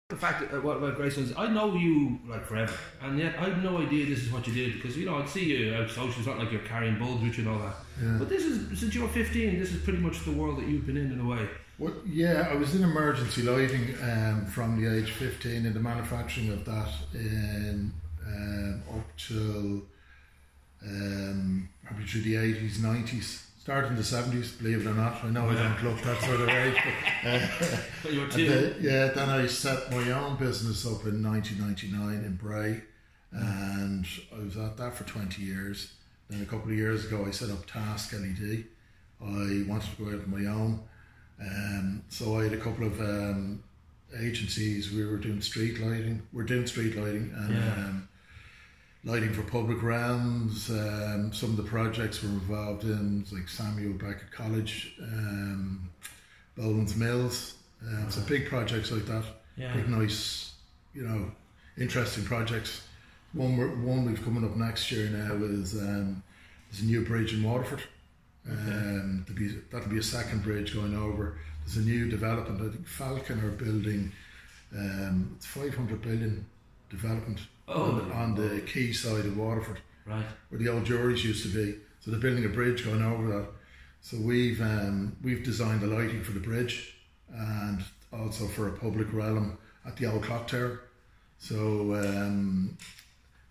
The fact that what about Grace is, I know you like forever, and yet I had no idea this is what you did, because I'd see you out social. It's not like you're carrying bulbs with you and all that. Yeah. But this is, since you were 15, this is pretty much the world that you've been in a way. Well, yeah, I was in emergency lighting from the age of 15 in the manufacturing of that in up till probably through the 80s, 90s. Started in the 70s, believe it or not. I know I don't look that sort of age. But you were too. Then I set my own business up in 1999 in Bray, and I was at that for 20 years. Then a couple of years ago I set up Task LED. I wanted to go out on my own. So I had a couple of agencies. We were doing street lighting. We're doing street lighting and lighting for public realms. Some of the projects we're involved in, like Samuel Beckett College, Boland's Mills. So big projects like that. Big, nice, interesting projects. One we've coming up next year now is there's a new bridge in Waterford. That'll be a second bridge going over. There's a new development. I think Falcon are building. It's 500 billion development on the quay side of Waterford, right, where the old juries used to be. So they're building a bridge going over that. So we've designed the lighting for the bridge and also for a public realm at the old clock tower. So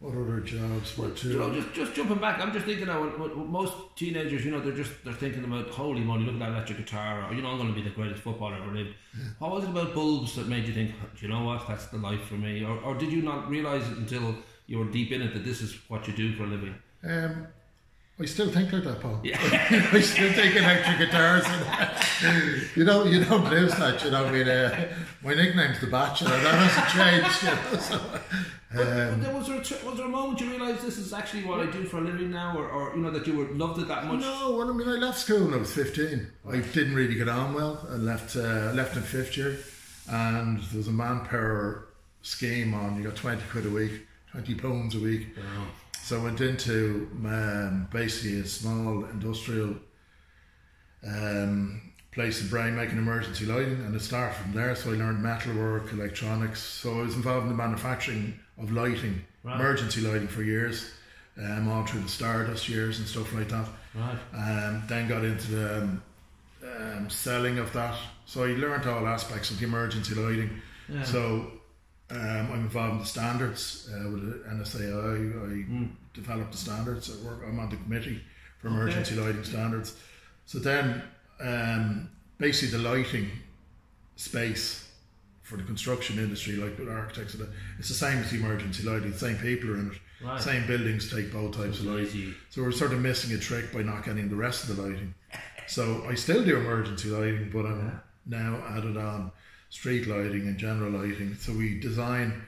what other jobs were too? Just jumping back, I'm just thinking now, most teenagers, they're thinking about, holy moly, look at that electric guitar, or I'm going to be the greatest footballer ever lived. Yeah. What was it about bulbs that made you think, do you know what, that's the life for me? Or did you not realise it until you were deep in it that this is what you do for a living? I still think like that, Paul. Yeah. I still think electric guitars and you don't lose that, I mean, my nickname's The Bachelor, that hasn't changed, so, but was there a moment you realised this is actually what I do for a living now, or that you loved it that much? No, well, I mean, I left school when I was 15. I didn't really get on well. I left in 5th year, and there was a manpower scheme on. You got 20 quid a week, 20 pounds a week. Wow. So I went into basically a small industrial place in Bray making emergency lighting, and it started from there. So I learned metalwork, electronics. So I was involved in the manufacturing of lighting, emergency lighting for years, all through the Stardust years and stuff like that. Right. Then got into the selling of that. So I learned all aspects of the emergency lighting. Yeah. So I'm involved in the standards with NSAI. I developed the standards. I'm on the committee for emergency lighting standards. So then basically the lighting space for the construction industry, like with architects, it's the same as the emergency lighting. The same people are in it. Right. Same buildings take both types of lighting. So we're sort of missing a trick by not getting the rest of the lighting. So I still do emergency lighting, but I'm now added on street lighting and general lighting. So we design,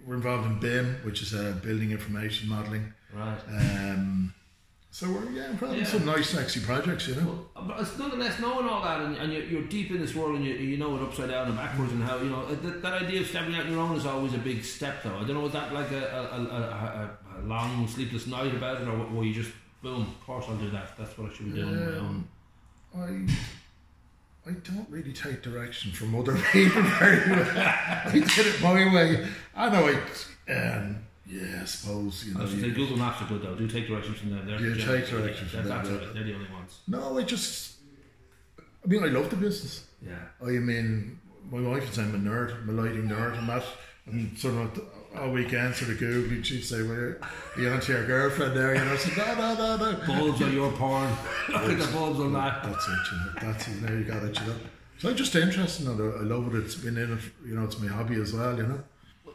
we're involved in BIM, which is building information modelling. Right. So we're involved in some nice sexy projects, Well, but nonetheless, knowing all that, and you're deep in this world, and you know it upside down and backwards, and how that idea of stepping out on your own is always a big step, though. I don't know, was that like a long sleepless night about it, or were you just boom, of course I'll do that, that's what I should be doing on my own? I don't really take direction from other people very well. I did it my way. I know I suppose, I was saying Google Maps are good though. Do take directions from them. Take directions from them. That's right. They're the only ones. No, I love the business. Yeah. I mean, my wife would say I'm a nerd. I'm a lighting nerd and that. I'm sort of all weekend sort of Googling. She'd say, well, are you onto your girlfriend there? I said, no. Bulbs are your porn. Look at the bulbs on that. That's it, That's it. There you got it, So I'm just interested in it. I love it. It's been in it. It's my hobby as well,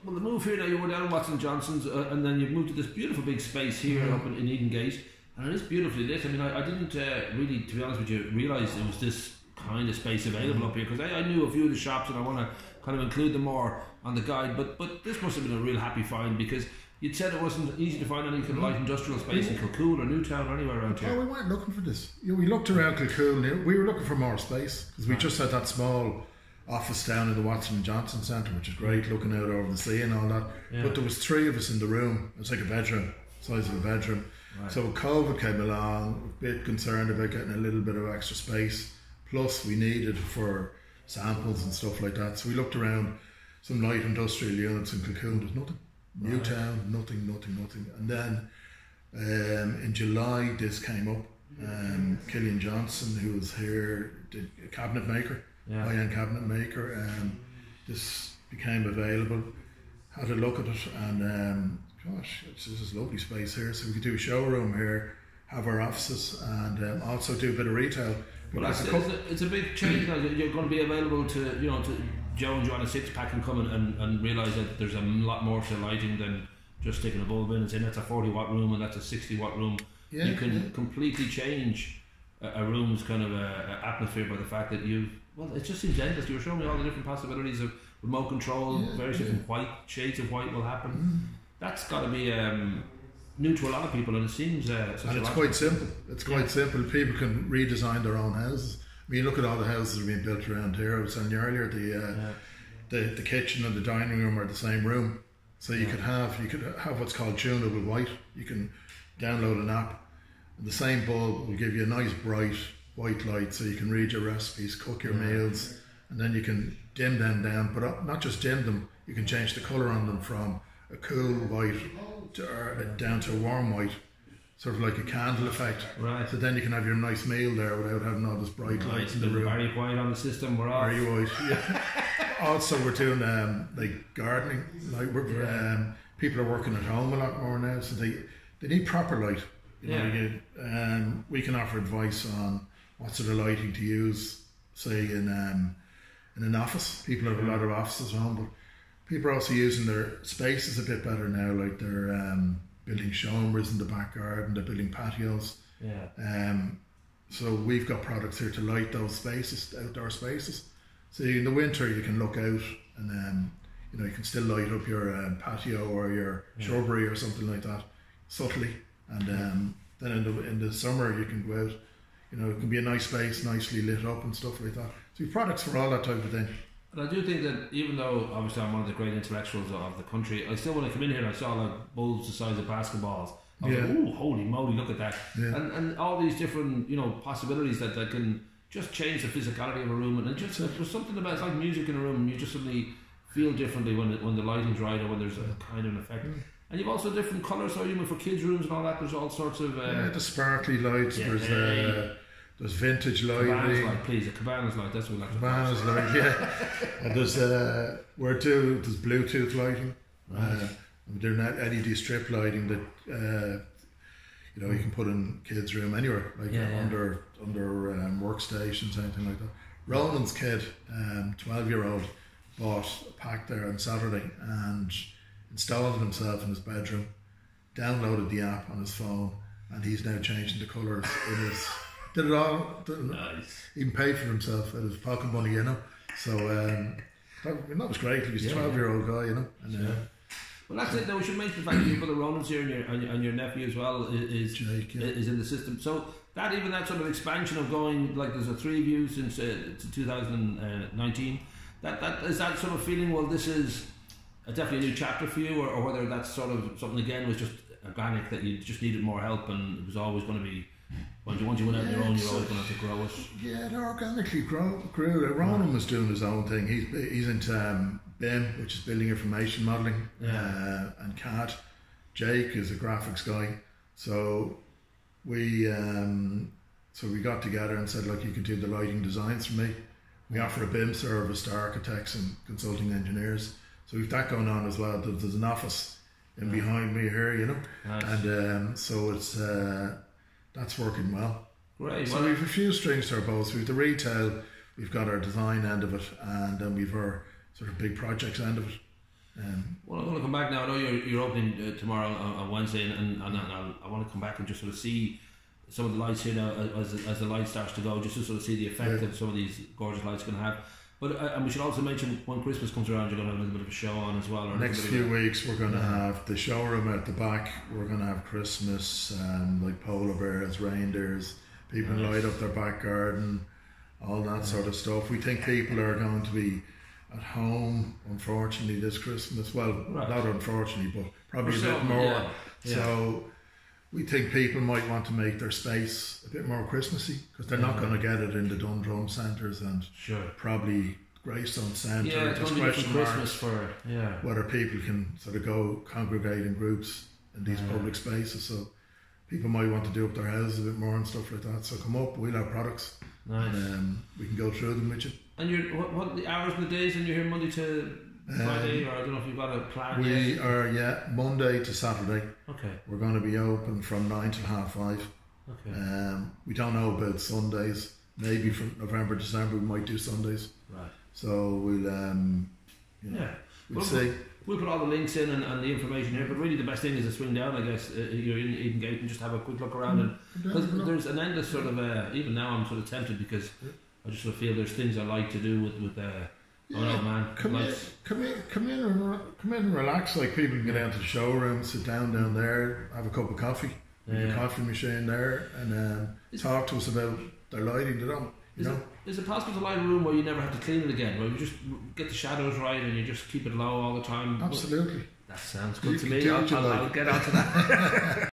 Well, the move here now, you were down in Watson Johnson's, and then you've moved to this beautiful big space here up in Eden Gate, and it is beautifully lit. I mean, I didn't really, to be honest with you, realise there was this kind of space available up here, because I knew a few of the shops, and I want to kind of include them more on the guide, but this must have been a real happy find, because you'd said it wasn't easy to find any kind of light industrial space in Kilcool or Newtown or anywhere around here. Oh, we weren't looking for this. We looked around Kilcool. We were looking for more space, because we just had that small office down in the Watson Johnson Centre, which is great, looking out over the sea and all that. Yeah. But there was 3 of us in the room. It was like a bedroom, size of a bedroom. Right. So COVID came along, a bit concerned about getting a little bit of extra space. Plus we needed for samples and stuff like that. So we looked around some light industrial units in Kilcoon. There's nothing. Newtown, nothing. And then in July this came up. Killian Johnson, who was here, did a cabinet maker, high-end cabinet maker. This became available. Had a look at it, and gosh, this is a lovely space here. So we could do a showroom here, have our offices, and also do a bit of retail. Well, it's a big change now. You're going to be available to to Joe and Joanna 6-pack and come and realise that there's a lot more to lighting than just sticking a bulb in and saying that's a 40-watt room and that's a 60-watt room. You can completely change a room's kind of atmosphere by the fact that it just seems endless. You were showing me all the different possibilities of remote control, various different shades of white will happen. That's got to be new to a lot of people, and it seems and it's quite simple. It's quite simple. People can redesign their own houses. I mean, look at all the houses that are being built around here. I was saying earlier, the kitchen and the dining room are the same room, so you could have what's called tunable white. You can download an app, and the same bulb will give you a nice bright white light, so you can read your recipes, cook your meals, and then you can dim them down. But not just dim them, you can change the colour on them from a cool white down to a warm white, sort of like a candle effect. Right. So then you can have your nice meal there without having all this bright lights in the room. Barry White on the system. We're off. Barry White. Yeah. Also, we're doing like gardening. Like people are working at home a lot more now, so they need proper light. We can offer advice on what sort of lighting to use, say in an office. People have a lot of offices at home, but people are also using their spaces a bit better now. Like they're building showrooms in the back garden, they're building patios. So we've got products here to light those spaces, outdoor spaces. So in the winter you can look out and you can still light up your patio or your shrubbery or something like that subtly. And then in the summer you can go out. It can be a nice space, nicely lit up and stuff like that. So we have products for all that type of thing. And I do think that even though obviously I'm one of the great intellectuals of the country, I still, when I come in here and I saw like bulbs the size of basketballs, I was like, ooh, holy moly, look at that. And all these different possibilities that can just change the physicality of a room. And there's something about, it's like music in a room, and you just suddenly feel differently when the lighting's right, or when there's a kind of an effect. And you've also different colours, so even for kids' rooms and all that, there's all sorts of the sparkly lights. There's vintage lighting. Cabana's light, please. A cabana's light. That's what we like. Cabana's light, yeah. And there's Bluetooth lighting. We're doing LED strip lighting that you can put in kids' room anywhere, like under workstations, anything like that. Ronan's kid, 12-year-old, bought a pack there on Saturday and installed it himself in his bedroom, downloaded the app on his phone, and he's now changing the colours in his. Did it all. Nice. Even paid for himself out of his pocket money, So that was great. He was a 12-year-old guy, And, well, that's it. Now we should mention the fact that your brother Ronan's here and your nephew as well is Jake, is in the system. So that sort of expansion of going, like there's a 3 view since 2019. That is that sort of feeling. Well, this is definitely a new chapter for you, or whether that's sort of something again was just organic, that you just needed more help and it was always going to be. Once you went out on your own, you're always going to have to grow it. Yeah, it organically grew. Ronan was doing his own thing. He's into BIM, which is Building Information Modelling, and CAD. Jake is a graphics guy. So we got together and said, look, you can do the lighting designs for me. We offer a BIM service to architects and consulting engineers. So we've that going on as well. There's an office in behind me here, Nice. And so it's... that's working well. Great. So we've a few strings to our bows. We've the retail, we've got our design end of it, and then we've our sort of big projects end of it. Well, I want to come back now. I know you're opening tomorrow on Wednesday, and I want to come back and just sort of see some of the lights here now as the light starts to go, just to sort of see the effect that some of these gorgeous lights going to have. But and we should also mention when Christmas comes around, you're going to have a little bit of a show on as well. Next few weeks, we're going to have the showroom at the back. We're going to have Christmas, like polar bears, reindeers. People light up their back garden, all that sort of stuff. We think people are going to be at home, unfortunately, this Christmas. Well, not unfortunately, but probably a bit more. So we think people might want to make their space a bit more Christmassy, because they're not going to get it in the Dundrum centres and probably gravestone centre. Yeah, it's going to be for Christmas for whether people can sort of go congregate in groups in these public spaces. So people might want to do up their houses a bit more and stuff like that. So come up, we'll have products. Nice. And we can go through them with you. And you're what the hours and the days? And you're here Monday to Friday, or I don't know if you've got a plan. We are Monday to Saturday. Okay. We're going to be open from 9 till 5:30. Okay. We don't know about Sundays. Maybe from November, December we might do Sundays. Right. So we'll we'll see. We'll put all the links in and the information here, but really the best thing is to swing down, I guess. You're in Eden Gate and just have a quick look around. And because there's an endless sort of, even now I'm sort of tempted because I just sort of feel there's things I like to do with come in and relax. Like people can get down to the showroom, sit down there, have a cup of coffee, a coffee machine there, and talk to us about their lighting. They don't, Is it possible to light a room where you never have to clean it again, where you just get the shadows right and you just keep it low all the time? Absolutely. That sounds good to me. I'll get onto that.